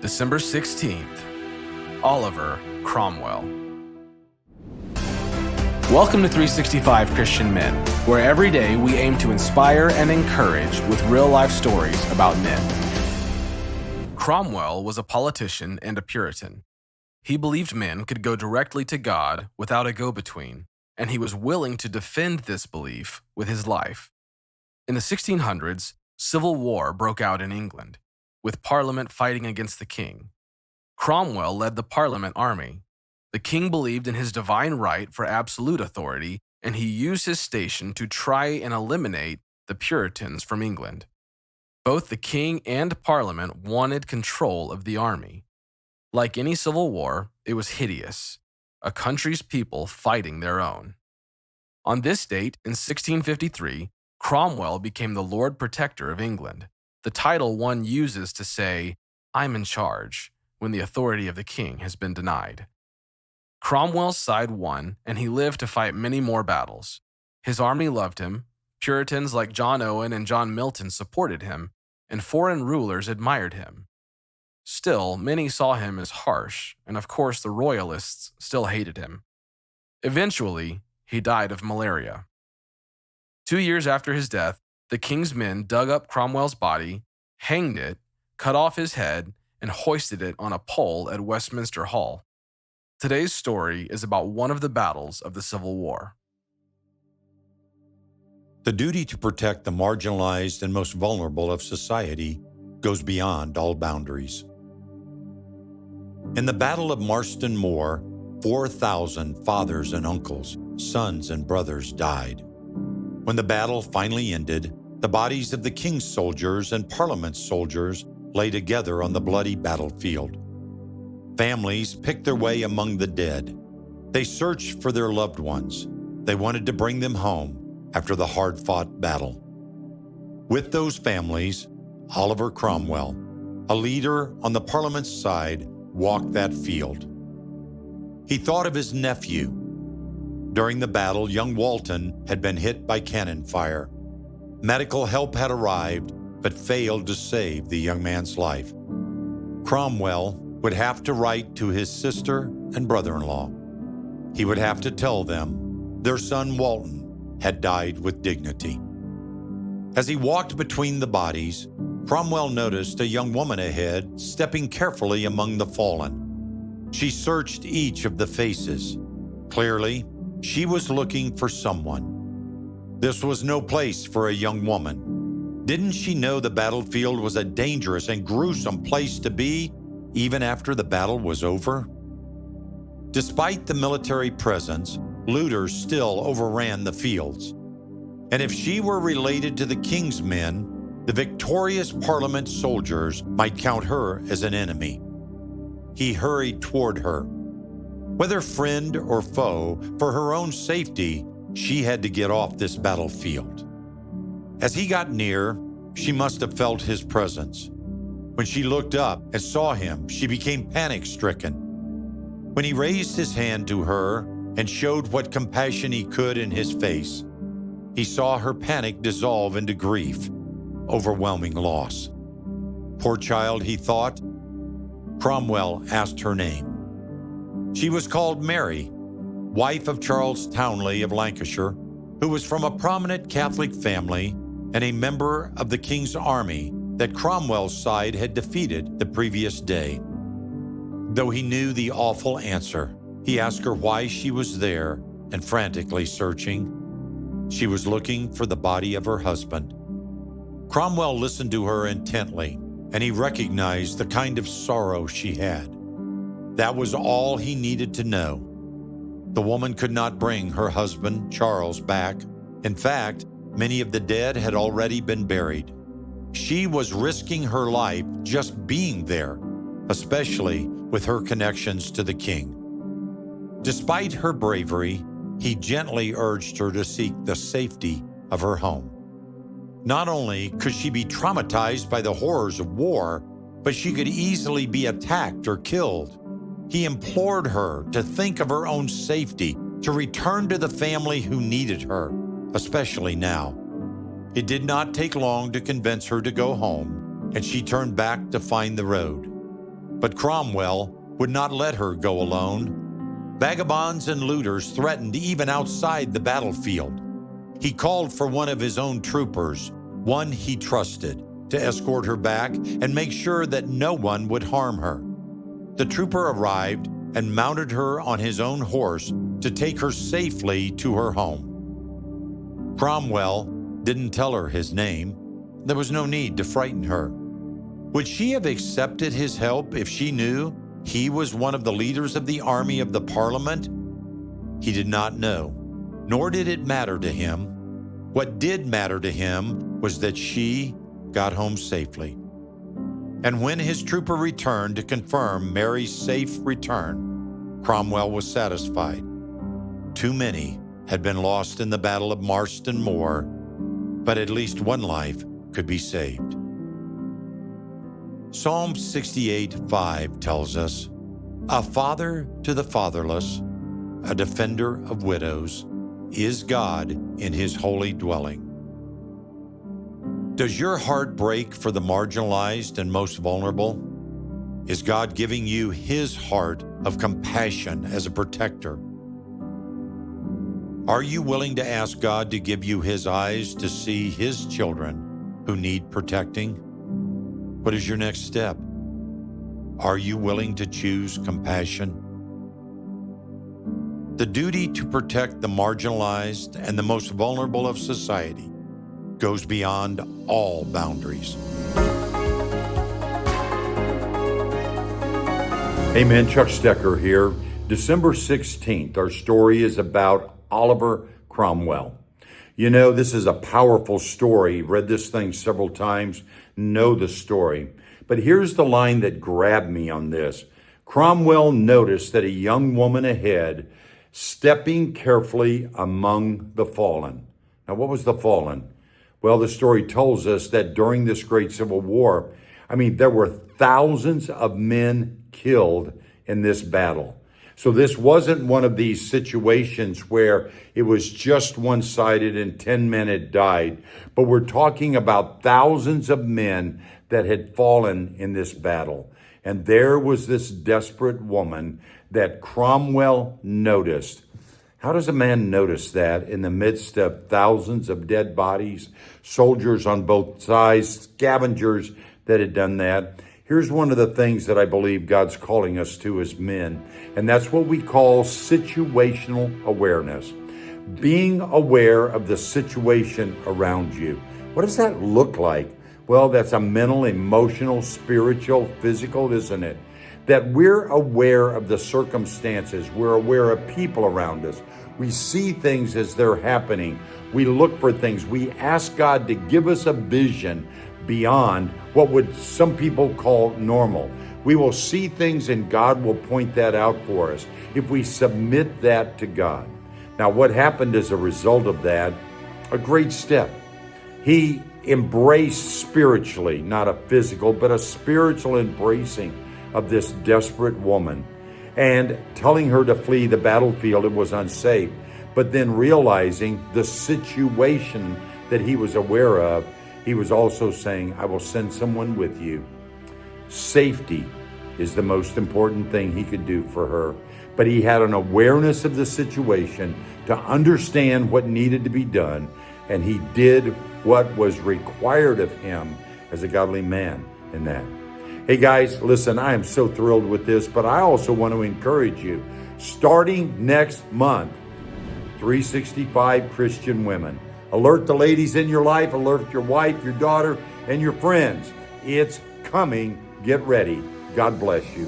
December 16th, Oliver Cromwell. Welcome to 365 Christian Men, where every day we aim to inspire and encourage with real-life stories about men. Cromwell was a politician and a Puritan. He believed men could go directly to God without a go-between, and he was willing to defend this belief with his life. In the 1600s, civil war broke out in England, with Parliament fighting against the king. Cromwell led the Parliament army. The king believed in his divine right for absolute authority, and he used his station to try and eliminate the Puritans from England. Both the king and Parliament wanted control of the army. Like any civil war, it was hideous, a country's people fighting their own. On this date, in 1653, Cromwell became the Lord Protector of England, the title one uses to say, "I'm in charge," when the authority of the king has been denied. Cromwell's side won, and he lived to fight many more battles. His army loved him, Puritans like John Owen and John Milton supported him, and foreign rulers admired him. Still, many saw him as harsh, and of course the royalists still hated him. Eventually, he died of malaria. 2 years after his death, the king's men dug up Cromwell's body, hanged it, cut off his head, and hoisted it on a pole at Westminster Hall. Today's story is about one of the battles of the Civil War. The duty to protect the marginalized and most vulnerable of society goes beyond all boundaries. In the Battle of Marston Moor, 4,000 fathers and uncles, sons and brothers died. When the battle finally ended, the bodies of the king's soldiers and Parliament's soldiers lay together on the bloody battlefield. Families picked their way among the dead. They searched for their loved ones. They wanted to bring them home after the hard-fought battle. With those families, Oliver Cromwell, a leader on the Parliament's side, walked that field. He thought of his nephew. During the battle, young Walton had been hit by cannon fire. Medical help had arrived, but failed to save the young man's life. Cromwell would have to write to his sister and brother-in-law. He would have to tell them their son Walton had died with dignity. As he walked between the bodies, Cromwell noticed a young woman ahead, stepping carefully among the fallen. She searched each of the faces. Clearly, she was looking for someone. This was no place for a young woman. Didn't she know the battlefield was a dangerous and gruesome place to be, even after the battle was over? Despite the military presence, looters still overran the fields. And if she were related to the king's men, the victorious Parliament soldiers might count her as an enemy. He hurried toward her. Whether friend or foe, for her own safety, she had to get off this battlefield. As he got near, she must have felt his presence. When she looked up and saw him, she became panic-stricken. When he raised his hand to her and showed what compassion he could in his face, he saw her panic dissolve into grief, overwhelming loss. Poor child, he thought. Cromwell asked her name. She was called Mary, wife of Charles Townley of Lancashire, who was from a prominent Catholic family and a member of the king's army that Cromwell's side had defeated the previous day. Though he knew the awful answer, he asked her why she was there and frantically searching. She was looking for the body of her husband. Cromwell listened to her intently, and he recognized the kind of sorrow she had. That was all he needed to know. The woman could not bring her husband, Charles, back. In fact, many of the dead had already been buried. She was risking her life just being there, especially with her connections to the king. Despite her bravery, he gently urged her to seek the safety of her home. Not only could she be traumatized by the horrors of war, but she could easily be attacked or killed. He implored her to think of her own safety, to return to the family who needed her, especially now. It did not take long to convince her to go home, and she turned back to find the road. But Cromwell would not let her go alone. Vagabonds and looters threatened even outside the battlefield. He called for one of his own troopers, one he trusted, to escort her back and make sure that no one would harm her. The trooper arrived and mounted her on his own horse to take her safely to her home. Cromwell didn't tell her his name. There was no need to frighten her. Would she have accepted his help if she knew he was one of the leaders of the army of the Parliament? He did not know, nor did it matter to him. What did matter to him was that she got home safely. And when his trooper returned to confirm Mary's safe return, Cromwell was satisfied. Too many had been lost in the Battle of Marston Moor, but at least one life could be saved. Psalm 68:5 tells us, "A father to the fatherless, a defender of widows, is God in his holy dwelling." Does your heart break for the marginalized and most vulnerable? Is God giving you his heart of compassion as a protector? Are you willing to ask God to give you his eyes to see his children who need protecting? What is your next step? Are you willing to choose compassion? The duty to protect the marginalized and the most vulnerable of society goes beyond all boundaries. Hey man, Chuck Stecker here. December 16th, our story is about Oliver Cromwell. You know, this is a powerful story. Read this thing several times, know the story. But here's the line that grabbed me on this. Cromwell noticed that a young woman ahead, stepping carefully among the fallen. Now, what was the fallen? Well, the story tells us that during this great civil war, there were thousands of men killed in this battle. So this wasn't one of these situations where it was just one-sided and 10 men had died. But we're talking about thousands of men that had fallen in this battle. And there was this desperate woman that Cromwell noticed. How does a man notice that in the midst of thousands of dead bodies, soldiers on both sides, scavengers that had done that? Here's one of the things that I believe God's calling us to as men, and that's what we call situational awareness. Being aware of the situation around you. What does that look like? Well, that's a mental, emotional, spiritual, physical, isn't it? That we're aware of the circumstances. We're aware of people around us. We see things as they're happening. We look for things. We ask God to give us a vision beyond what would some people call normal. We will see things and God will point that out for us if we submit that to God. Now, what happened as a result of that? A great step. He embraced spiritually, not a physical, but a spiritual embracing of this desperate woman and telling her to flee the battlefield. It was unsafe, but then realizing the situation that he was aware of, he was also saying, I will send someone with you. Safety is the most important thing he could do for her. But he had an awareness of the situation to understand what needed to be done, and he did what was required of him as a godly man in that. Hey guys, listen, I am so thrilled with this, but I also want to encourage you. Starting next month, 365 Christian Women. Alert the ladies in your life, alert your wife, your daughter, and your friends. It's coming. Get ready. God bless you.